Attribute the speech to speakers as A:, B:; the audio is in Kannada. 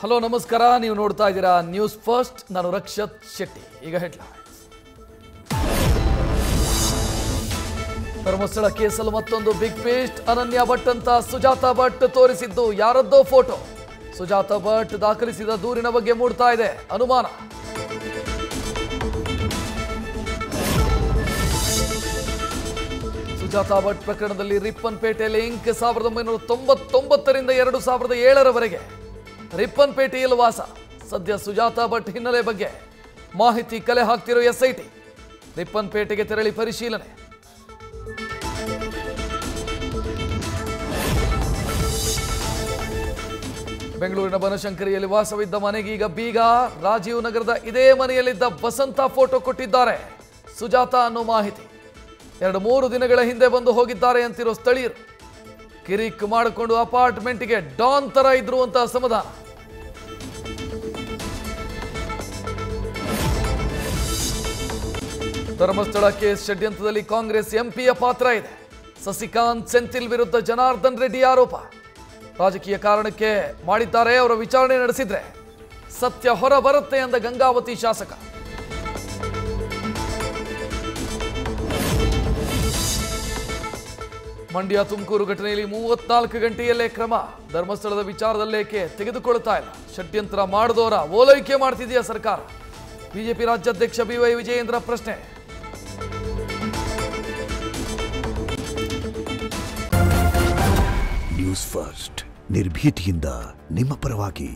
A: ಹಲೋ ನಮಸ್ಕಾರ, ನೀವು ನೋಡ್ತಾ ಇದ್ದೀರಾ ನ್ಯೂಸ್ ಫಸ್ಟ್. ನಾನು ರಕ್ಷತ್ ಶೆಟ್ಟಿ. ಈಗ ಹೆಡ್ಲೈನ್ಸ್. ಧರ್ಮಸ್ಥಳ ಕೇಸಲ್ಲಿ ಮತ್ತೊಂದು ಬಿಗ್ ಪೇಸ್ಟ್. ಅನನ್ಯ ಭಟ್ ಅಂತ ಸುಜಾತಾ ಭಟ್ ತೋರಿಸಿದ್ದು ಯಾರದ್ದೋ ಫೋಟೋ. ಸುಜಾತಾ ಭಟ್ ದಾಖಲಿಸಿದ ದೂರಿನ ಬಗ್ಗೆ ಮೂಡ್ತಾ ಇದೆ ಅನುಮಾನ. ಸುಜಾತಾ ಭಟ್ ಪ್ರಕರಣದಲ್ಲಿ ರಿಪ್ಪನ್ಪೇಟೆ ಲಿಂಕ್ 1999ರಿಂದ 2007ರವರೆಗೆ ರಿಪ್ಪನ್ಪೇಟೆಯಲ್ಲಿ ವಾಸ. ಸದ್ಯ ಸುಜಾತಾ ಭಟ್ ಹಿನ್ನೆಲೆ ಬಗ್ಗೆ ಮಾಹಿತಿ ಕಲೆ ಹಾಕ್ತಿರೋ ಎಸ್ಐಟಿ. ರಿಪ್ಪನ್ಪೇಟೆಗೆ ತೆರಳಿ ಪರಿಶೀಲನೆ. ಬೆಂಗಳೂರಿನ ಬನಶಂಕರಿಯಲ್ಲಿ ವಾಸವಿದ್ದ ಮನೆಗೆ ಈಗ ಬೀಗ. ರಾಜೀವ್ ನಗರದ ಇದೇ ಮನೆಯಲ್ಲಿದ್ದ ವಸಂತ ಫೋಟೋ ಕೊಟ್ಟಿದ್ದಾರೆ ಸುಜಾತಾ ಅನ್ನೋ ಮಾಹಿತಿ. 2-3 ದಿನಗಳ ಹಿಂದೆ ಬಂದು ಹೋಗಿದ್ದಾರೆ ಅಂತಿರೋ ಸ್ಥಳೀಯರು. ಕಿರಿಕ್ ಮಾಡಿಕೊಂಡು ಅಪಾರ್ಟ್ಮೆಂಟ್ಗೆ ಡಾನ್ ತರ ಇದ್ರು ಅಂತ ಅಸಮಾಧಾನ. ಧರ್ಮಸ್ಥಳ ಕೇಸ್ ಷಡ್ಯಂತ್ರದಲ್ಲಿ ಕಾಂಗ್ರೆಸ್ ಎಂಪಿಯ ಪಾತ್ರ ಇದೆ. ಸಸಿಕಾಂತ್ ಸೆಂಥಿಲ್ ವಿರುದ್ಧ ಜನಾರ್ದನ್ ರೆಡ್ಡಿ ಆರೋಪ. ರಾಜಕೀಯ ಕಾರಣಕ್ಕೆ ಮಾಡಿದ್ದಾರೆ, ಅವರ ವಿಚಾರಣೆ ನಡೆಸಿದ್ರೆ ಸತ್ಯ ಹೊರ ಬರುತ್ತೆ ಎಂದ ಗಂಗಾವತಿ ಶಾಸಕ. ಮಂಡ್ಯ ತುಮಕೂರು ಘಟನೆಯಲ್ಲಿ 34 ಗಂಟೆಯಲ್ಲೇ ಕ್ರಮ. ಧರ್ಮಸ್ಥಳದ ವಿಚಾರದಲ್ಲೇಕೆ ತೆಗೆದುಕೊಳ್ಳುತ್ತಾ ಇಲ್ಲ? ಷಡ್ಯಂತ್ರ ಮಾಡಿದವರ ಓಲೈಕೆ ಮಾಡ್ತಿದೆಯಾ ಸರ್ಕಾರ? ಬಿಜೆಪಿ ರಾಜ್ಯಾಧ್ಯಕ್ಷ BY ವಿಜಯೇಂದ್ರ ಪ್ರಶ್ನೆ.
B: ನ್ಯೂಸ್ ಫಸ್ಟ್, ನಿರ್ಭೀತಿಯಿಂದ ನಿಮ್ಮ ಪರವಾಗಿ.